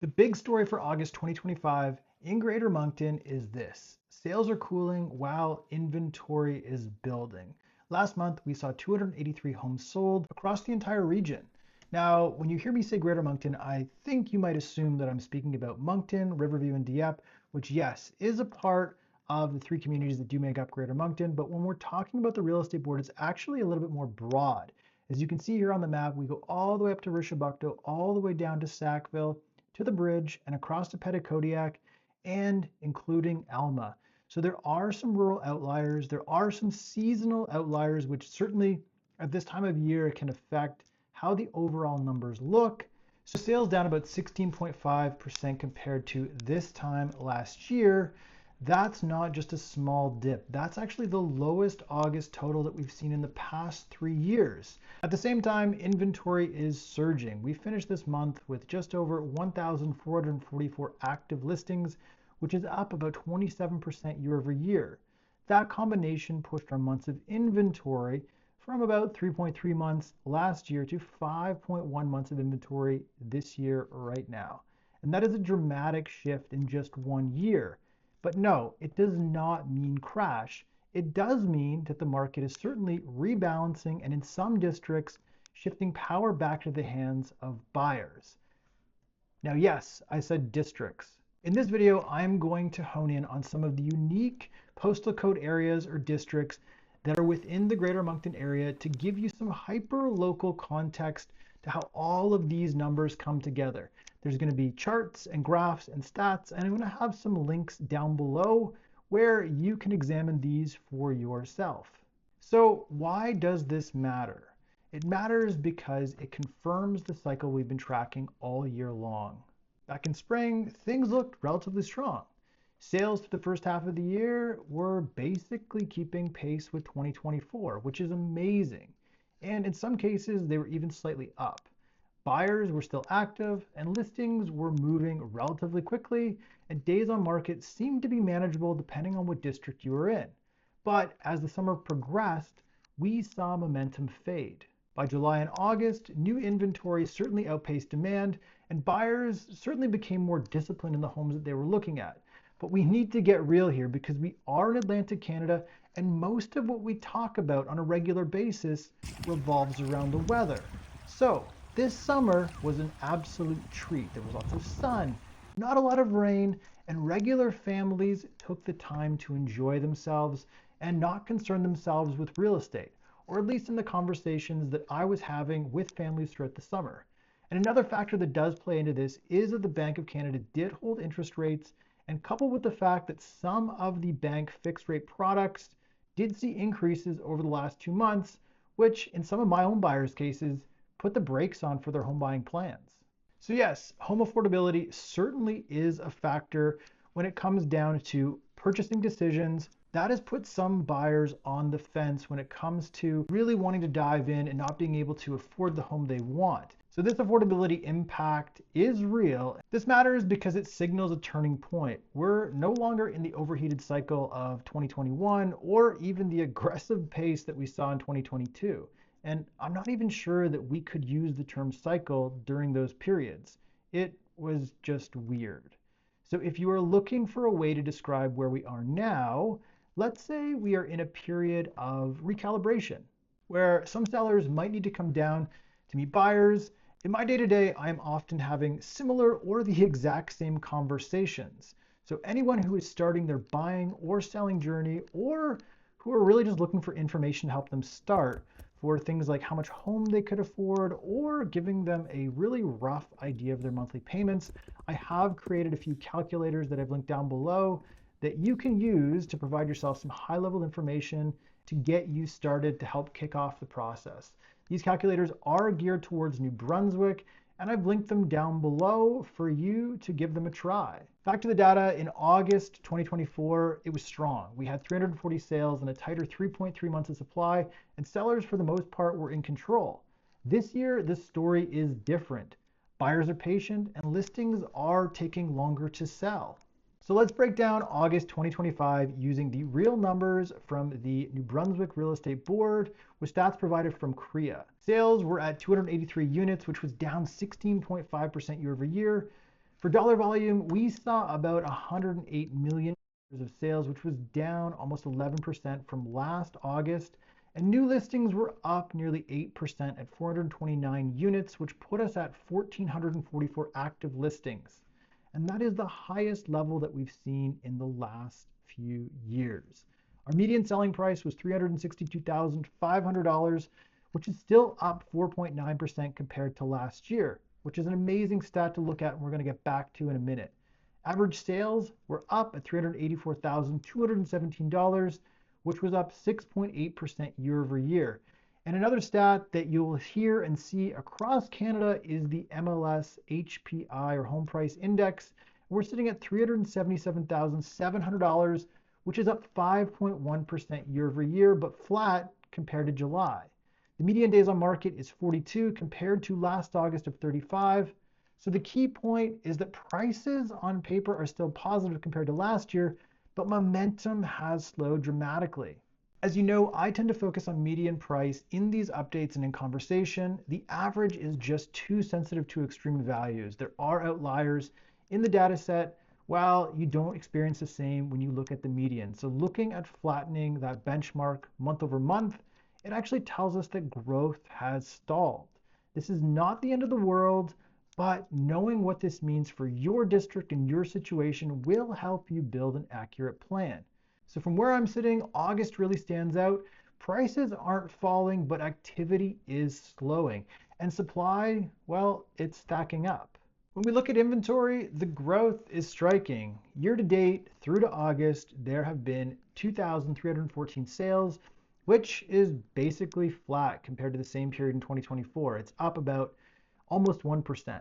The big story for August 2025 in Greater Moncton is this. Sales are cooling while inventory is building. Last month, we saw 283 homes sold across the entire region. Now, when you hear me say Greater Moncton, I think you might assume that I'm speaking about Moncton, Riverview, and Dieppe, which, yes, is a part of the three communities that do make up Greater Moncton. But when we're talking about the real estate board, it's actually a little bit more broad. As you can see here on the map, we go all the way up to Rishabukto, all the way down to Sackville, to the bridge and across to Petitcodiac and including Alma. So there are some rural outliers. There are some seasonal outliers, which certainly at this time of year can affect how the overall numbers look. So sales down about 16.5% compared to this time last year. That's not just a small dip. That's actually the lowest August total that we've seen in the past 3 years. At the same time, inventory is surging. We finished this month with just over 1,444 active listings, which is up about 27% year over year. That combination pushed our months of inventory from about 3.3 months last year to 5.1 months of inventory this year right now. And that is a dramatic shift in just 1 year. But no, it does not mean crash. It does mean that the market is certainly rebalancing and in some districts shifting power back to the hands of buyers. Now, yes, I said districts. In this video, I'm going to hone in on some of the unique postal code areas or districts that are within the Greater Moncton area to give you some hyper-local context to how all of these numbers come together. There's going to be charts and graphs and stats, and I'm going to have some links down below where you can examine these for yourself. So why does this matter? It matters because it confirms the cycle we've been tracking all year long. Back in spring, things looked relatively strong. Sales for the first half of the year were basically keeping pace with 2024, which is amazing. And in some cases, they were even slightly up. Buyers were still active and listings were moving relatively quickly, and days on market seemed to be manageable depending on what district you were in. But as the summer progressed, we saw momentum fade. By July and August, new inventory certainly outpaced demand, and buyers certainly became more disciplined in the homes that they were looking at. But we need to get real here because we are in Atlantic Canada, and most of what we talk about on a regular basis revolves around the weather. So this summer was an absolute treat. There was lots of sun, not a lot of rain, and regular families took the time to enjoy themselves and not concern themselves with real estate, or at least in the conversations that I was having with families throughout the summer. And another factor that does play into this is that the Bank of Canada did hold interest rates, and coupled with the fact that some of the bank fixed rate products did see increases over the last 2 months, which in some of my own buyers' cases put the brakes on for their home buying plans. So yes, home affordability certainly is a factor when it comes down to purchasing decisions. That has put some buyers on the fence when it comes to really wanting to dive in and not being able to afford the home they want. So this affordability impact is real. This matters because it signals a turning point. We're no longer in the overheated cycle of 2021 or even the aggressive pace that we saw in 2022. And I'm not even sure that we could use the term cycle during those periods. It was just weird. So if you are looking for a way to describe where we are now, let's say we are in a period of recalibration, where some sellers might need to come down to meet buyers. In my day-to-day, I'm often having similar or the exact same conversations. So anyone who is starting their buying or selling journey, or who are really just looking for information to help them start, for things like how much home they could afford or giving them a really rough idea of their monthly payments, I have created a few calculators that I've linked down below that you can use to provide yourself some high-level information to get you started to help kick off the process. These calculators are geared towards New Brunswick, and I've linked them down below for you to give them a try. Back to the data, in August 2024, it was strong. We had 340 sales and a tighter 3.3 months of supply, and sellers for the most part were in control. This year, this story is different. Buyers are patient and listings are taking longer to sell. So let's break down August 2025 using the real numbers from the New Brunswick Real Estate Board with stats provided from CREA. Sales were at 283 units, which was down 16.5% year over year. For dollar volume, we saw about 108 million of sales, which was down almost 11% from last August. And new listings were up nearly 8% at 429 units, which put us at 1,444 active listings. And that is the highest level that we've seen in the last few years. Our median selling price was $362,500, which is still up 4.9% compared to last year, which is an amazing stat to look at, and we're going to get back to in a minute. Average sales were up at $384,217, which was up 6.8% year over year. And another stat that you'll hear and see across Canada is the MLS HPI, or Home Price Index. We're sitting at $377,700, which is up 5.1% year over year, but flat compared to July. The median days on market is 42 compared to last August of 35. So the key point is that prices on paper are still positive compared to last year, but momentum has slowed dramatically. As you know, I tend to focus on median price in these updates and in conversation. The average is just too sensitive to extreme values. There are outliers in the data set, while you don't experience the same when you look at the median. So looking at flattening that benchmark month over month, it actually tells us that growth has stalled. This is not the end of the world, but knowing what this means for your district and your situation will help you build an accurate plan. So from where I'm sitting, August really stands out. Prices aren't falling, but activity is slowing. And supply, well, it's stacking up. When we look at inventory, the growth is striking. Year to date through to August, there have been 2,314 sales, which is basically flat compared to the same period in 2024. It's up about almost 1%.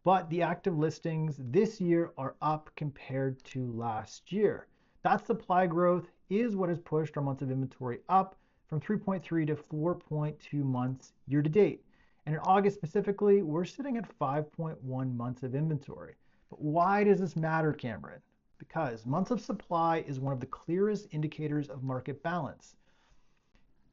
But the active listings this year are up compared to last year. That supply growth is what has pushed our months of inventory up from 3.3 to 4.2 months year to date. And in August specifically, we're sitting at 5.1 months of inventory. But why does this matter, Cameron? Because months of supply is one of the clearest indicators of market balance.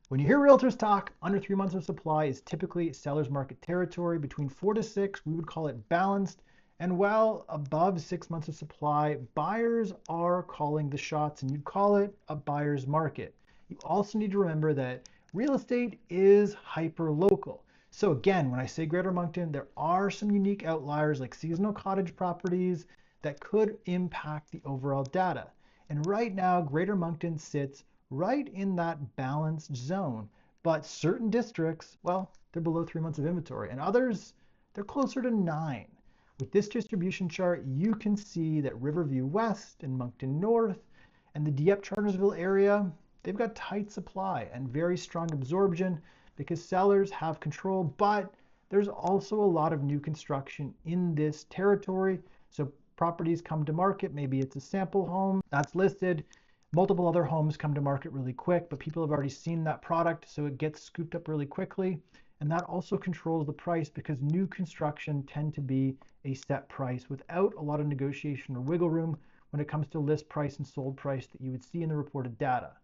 When you hear realtors talk, under 3 months of supply is typically seller's market territory. Between 4 to 6, we would call it balanced. And while above 6 months of supply, buyers are calling the shots, and you'd call it a buyer's market. You also need to remember that real estate is hyper-local. So again, when I say Greater Moncton, there are some unique outliers like seasonal cottage properties that could impact the overall data. And right now, Greater Moncton sits right in that balanced zone. But certain districts, well, they're below 3 months of inventory, and others, they're closer to 9. With this distribution chart, you can see that Riverview West and Moncton North and the Dieppe-Chartersville area, they've got tight supply and very strong absorption because sellers have control, but there's also a lot of new construction in this territory. So properties come to market, maybe it's a sample home that's listed. Multiple other homes come to market really quick, but people have already seen that product, so it gets scooped up really quickly. And that also controls the price because new construction tend to be a set price without a lot of negotiation or wiggle room when it comes to list price and sold price that you would see in the reported data.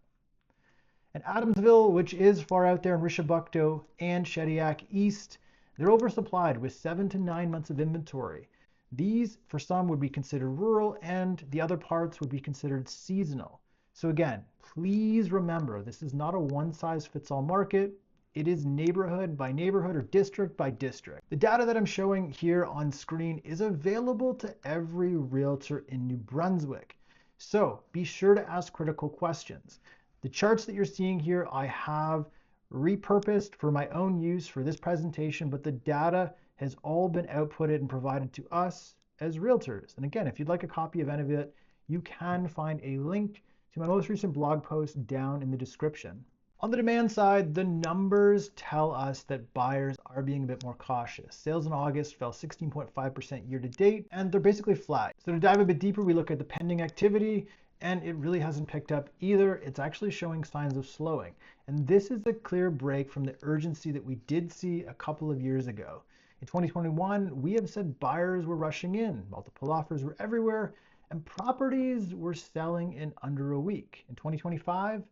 And Adamsville, which is far out there in Rishabukto and Shediac East, they're oversupplied with 7 to 9 months of inventory. These, for some, would be considered rural, and the other parts would be considered seasonal. So again, please remember, this is not a one-size-fits-all market. It is neighborhood by neighborhood or district by district. The data that I'm showing here on screen is available to every realtor in New Brunswick. So be sure to ask critical questions. The charts that you're seeing here, I have repurposed for my own use for this presentation, but the data has all been outputted and provided to us as realtors. And again, if you'd like a copy of any of it, you can find a link to my most recent blog post down in the description. On the demand side, the numbers tell us that buyers are being a bit more cautious. Sales in August fell 16.5% year to date, and they're basically flat. So to dive a bit deeper, we look at the pending activity, and it really hasn't picked up either. It's actually showing signs of slowing. And this is a clear break from the urgency that we did see a couple of years ago. In 2021, we have said buyers were rushing in, multiple offers were everywhere, and properties were selling in under a week. In 2025,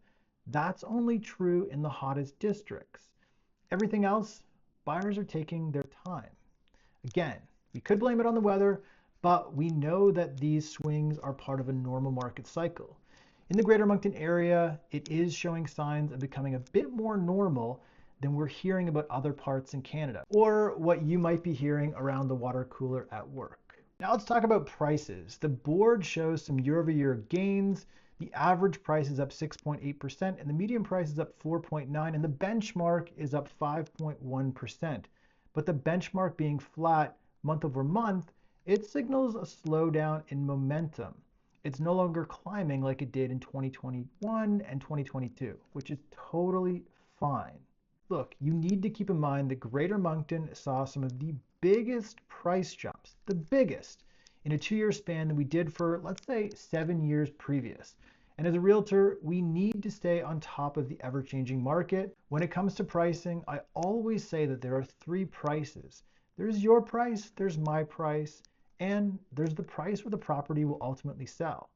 that's only true in the hottest districts. Everything else, buyers are taking their time. Again, we could blame it on the weather, but we know that these swings are part of a normal market cycle. In the Greater Moncton area, it is showing signs of becoming a bit more normal than we're hearing about other parts in Canada, or what you might be hearing around the water cooler at work. Now let's talk about prices. The board shows some year-over-year gains. The average price is up 6.8%, and the median price is up 4.9%, and the benchmark is up 5.1%. But the benchmark being flat month over month, it signals a slowdown in momentum. It's no longer climbing like it did in 2021 and 2022, which is totally fine. Look, you need to keep in mind that Greater Moncton saw some of the biggest price jumps, the biggest, in a 2-year span than we did for, let's say, 7 years previous. And as a realtor, we need to stay on top of the ever-changing market. When it comes to pricing, I always say that there are 3 prices. There's your price, there's my price, and there's the price where the property will ultimately sell.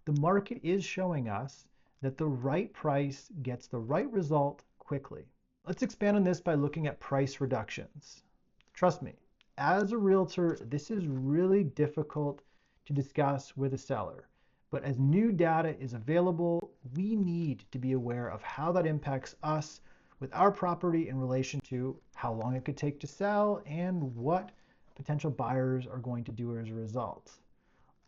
The market is showing us that the right price gets the right result quickly. Let's expand on this by looking at price reductions. Trust me, as a realtor, this is really difficult to discuss with a seller. But as new data is available, we need to be aware of how that impacts us with our property in relation to how long it could take to sell and what potential buyers are going to do as a result.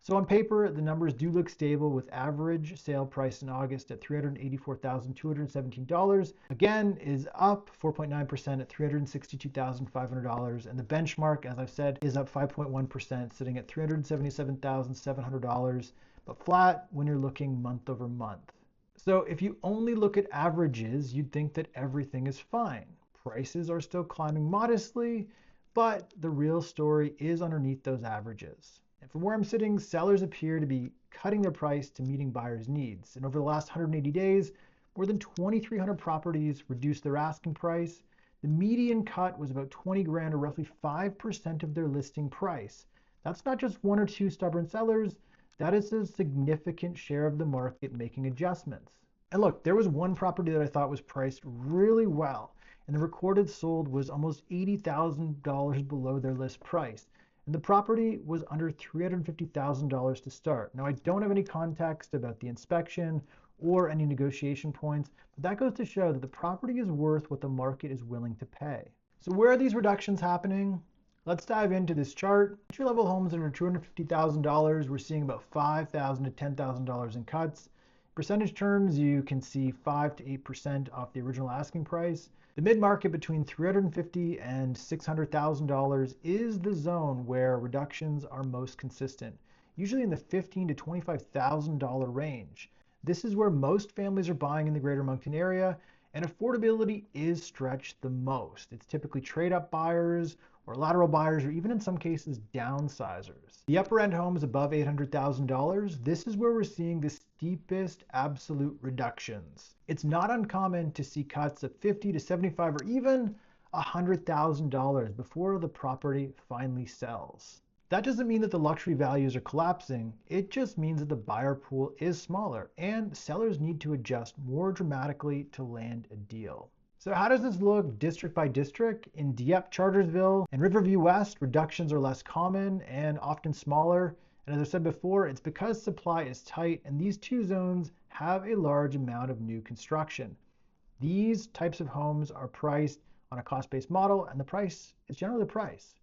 So on paper, the numbers do look stable with average sale price in August at $384,217. Again, is up 4.9% at $362,500. And the benchmark, as I've said, is up 5.1%, sitting at $377,700, but flat when you're looking month over month. So if you only look at averages, you'd think that everything is fine. Prices are still climbing modestly, but the real story is underneath those averages. And from where I'm sitting, sellers appear to be cutting their price to meeting buyers' needs. And over the last 180 days, more than 2,300 properties reduced their asking price. The median cut was about 20 grand, or roughly 5% of their listing price. That's not just 1 or 2 stubborn sellers. That is a significant share of the market making adjustments. And look, there was one property that I thought was priced really well, and the recorded sold was almost $80,000 below their list price. And the property was under $350,000 to start. Now, I don't have any context about the inspection or any negotiation points, but that goes to show that the property is worth what the market is willing to pay. So where are these reductions happening? Let's dive into this chart. Entry-level homes under $250,000, we're seeing about $5,000 to $10,000 in cuts. Percentage terms, you can see 5 to 8% off the original asking price. The mid-market between $350,000 and $600,000 is the zone where reductions are most consistent, usually in the $15,000 to $25,000 range. This is where most families are buying in the Greater Moncton area, and affordability is stretched the most. It's typically trade-up buyers or lateral buyers, or even in some cases downsizers. The upper end homes above $800,000, this is where we're seeing the steepest absolute reductions. It's not uncommon to see cuts of $50,000 to $75,000 or even $100,000 before the property finally sells. That doesn't mean that the luxury values are collapsing. It just means that the buyer pool is smaller and sellers need to adjust more dramatically to land a deal. So how does this look district by district? In Dieppe, Chartersville, and Riverview West, reductions are less common and often smaller. And as I said before, it's because supply is tight and these 2 zones have a large amount of new construction. These types of homes are priced on a cost-based model, and the price is generally the price.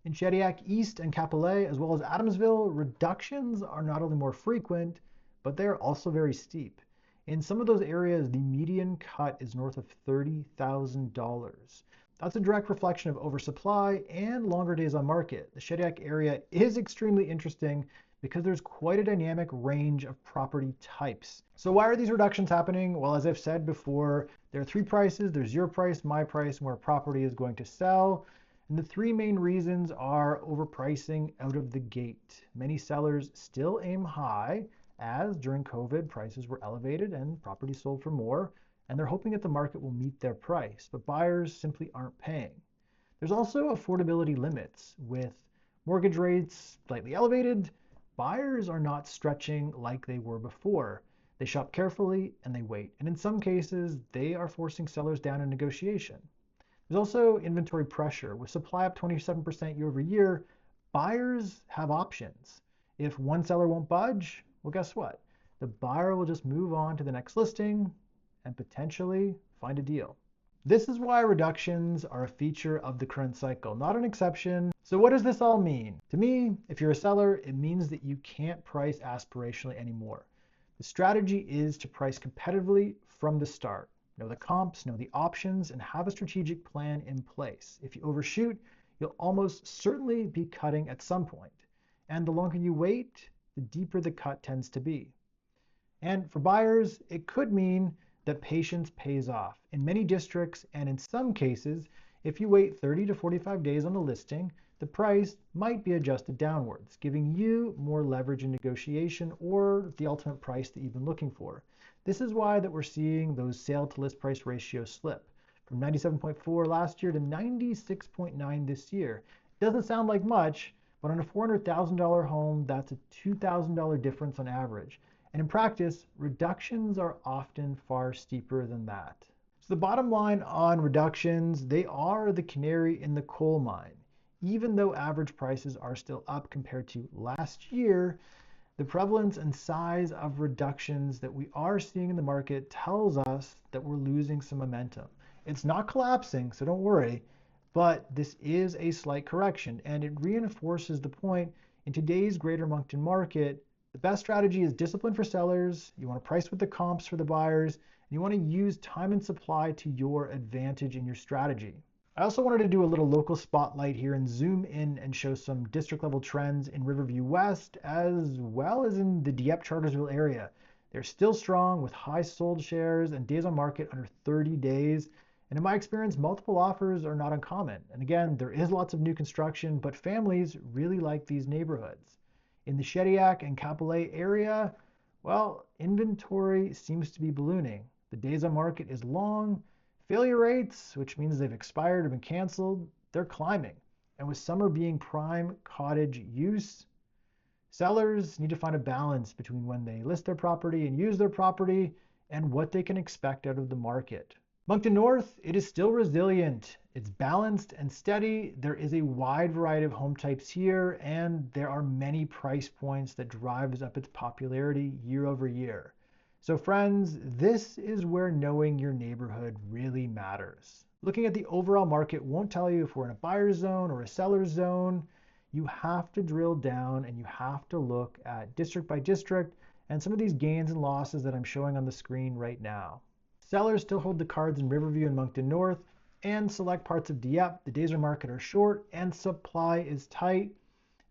In Shediac East and Capillet, as well as Adamsville, reductions are not only more frequent, but they're also very steep. In some of those areas, the median cut is north of $30,000. That's a direct reflection of oversupply and longer days on market. The Shediac area is extremely interesting because there's quite a dynamic range of property types. So why are these reductions happening? Well, as I've said before, there are 3 prices. There's your price, my price, and where a property is going to sell. And the 3 main reasons are overpricing out of the gate. Many sellers still aim high, as during COVID, prices were elevated and properties sold for more, and they're hoping that the market will meet their price, but buyers simply aren't paying. There's also affordability limits. With mortgage rates slightly elevated, buyers are not stretching like they were before. They shop carefully and they wait, and in some cases, they are forcing sellers down in negotiation. There's also inventory pressure. With supply up 27% year over year, Buyers have options. If one seller won't budge, well, guess what? The buyer will just move on to the next listing and potentially find a deal. This is why reductions are a feature of the current cycle, not an exception. So what does this all mean? To me, if you're a seller, it means that you can't price aspirationally anymore. The strategy is to price competitively from the start. Know the comps, know the options, and have a strategic plan in place. If you overshoot, you'll almost certainly be cutting at some point. And the longer you wait, the deeper the cut tends to be. And for buyers, it could mean that patience pays off. In many districts, and in some cases, if you wait 30 to 45 days on a listing, the price might be adjusted downwards, giving you more leverage in negotiation or the ultimate price that you've been looking for. This is why that we're seeing those sale to list price ratios slip from 97.4 last year to 96.9 this year. It doesn't sound like much, but on a $400,000 home, that's a $2,000 difference on average. And in practice, reductions are often far steeper than that. So the bottom line on reductions, they are the canary in the coal mine. Even though average prices are still up compared to last year, the prevalence and size of reductions that we are seeing in the market tells us that we're losing some momentum. It's not collapsing, so don't worry, but this is a slight correction, and it reinforces the point in today's Greater Moncton market. The best strategy is discipline for sellers. You want to price with the comps for the buyers, and you want to use time and supply to your advantage in your strategy. I also wanted to do a little local spotlight here and zoom in and show some district level trends in Riverview West as well as in the Dieppe Chartersville area. They're still strong with high sold shares and days on market under 30 days. And in my experience, multiple offers are not uncommon. And again, there is lots of new construction, but families really like these neighborhoods. In the Shediac and Capillet area, well, inventory seems to be ballooning. The days on market is long. Failure rates, which means they've expired or been canceled, they're climbing. And with summer being prime cottage use, sellers need to find a balance between when they list their property and use their property and what they can expect out of the market. Moncton North, it is still resilient. It's balanced and steady. There is a wide variety of home types here, and there are many price points that drives up its popularity year over year. So friends, this is where knowing your neighborhood really matters. Looking at the overall market won't tell you if we're in a buyer's zone or a seller's zone. You have to drill down and you have to look at district by district and some of these gains and losses that I'm showing on the screen right now. Sellers still hold the cards in Riverview and Moncton North and select parts of Dieppe. The days on market are short and supply is tight,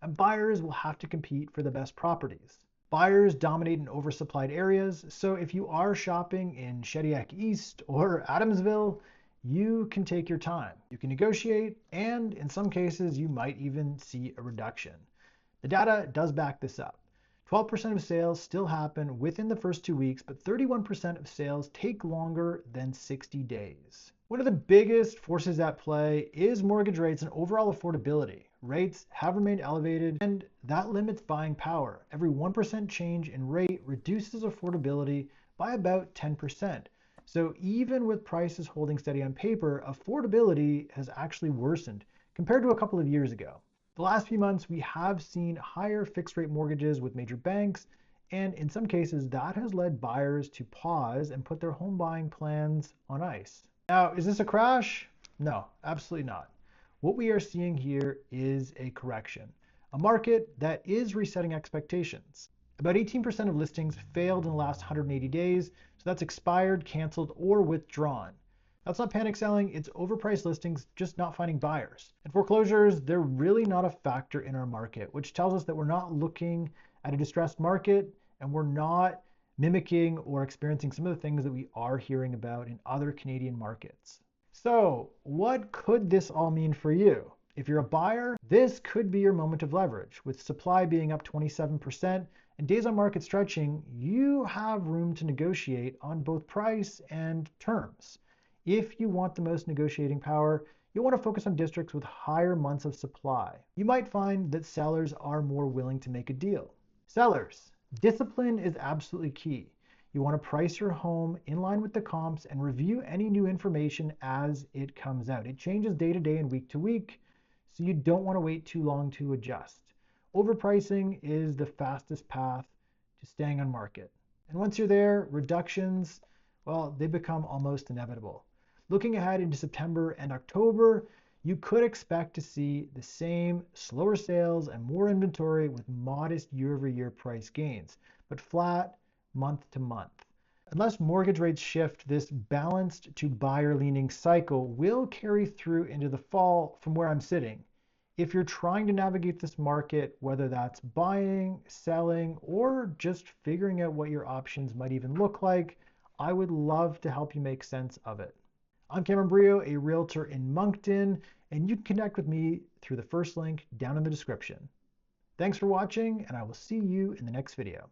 and buyers will have to compete for the best properties. Buyers dominate in oversupplied areas, so if you are shopping in Shediac East or Adamsville, you can take your time. You can negotiate, and in some cases, you might even see a reduction. The data does back this up. 12% of sales still happen within the first 2 weeks, but 31% of sales take longer than 60 days. One of the biggest forces at play is mortgage rates and overall affordability. Rates have remained elevated, and that limits buying power. Every 1% change in rate reduces affordability by about 10%. So even with prices holding steady on paper, affordability has actually worsened compared to a couple of years ago. The last few months, we have seen higher fixed rate mortgages with major banks, and in some cases, that has led buyers to pause and put their home buying plans on ice. Now, is this a crash? No, absolutely not. What we are seeing here is a correction, a market that is resetting expectations. About 18% of listings failed in the last 180 days, so that's expired, canceled, or withdrawn. That's not panic selling, it's overpriced listings just not finding buyers. And foreclosures, they're really not a factor in our market, which tells us that we're not looking at a distressed market and we're not mimicking or experiencing some of the things that we are hearing about in other Canadian markets. So what could this all mean for you? If you're a buyer, this could be your moment of leverage. With supply being up 27% and days on market stretching, you have room to negotiate on both price and terms. If you want the most negotiating power, you'll want to focus on districts with higher months of supply. You might find that sellers are more willing to make a deal. Sellers, discipline is absolutely key. You want to price your home in line with the comps and review any new information as it comes out. It changes day to day and week to week. so you don't want to wait too long to adjust. Overpricing is the fastest path to staying on market. And once you're there, reductions, well, they become almost inevitable. Looking ahead into September and October, you could expect to see the same slower sales and more inventory with modest year-over-year price gains, but flat month to month. Unless mortgage rates shift, this balanced to buyer-leaning cycle will carry through into the fall from where I'm sitting. If you're trying to navigate this market, whether that's buying, selling, or just figuring out what your options might even look like, I would love to help you make sense of it. I'm Brioux, a realtor in Moncton, and you can connect with me through the first link down in the description. Thanks for watching, and I will see you in the next video.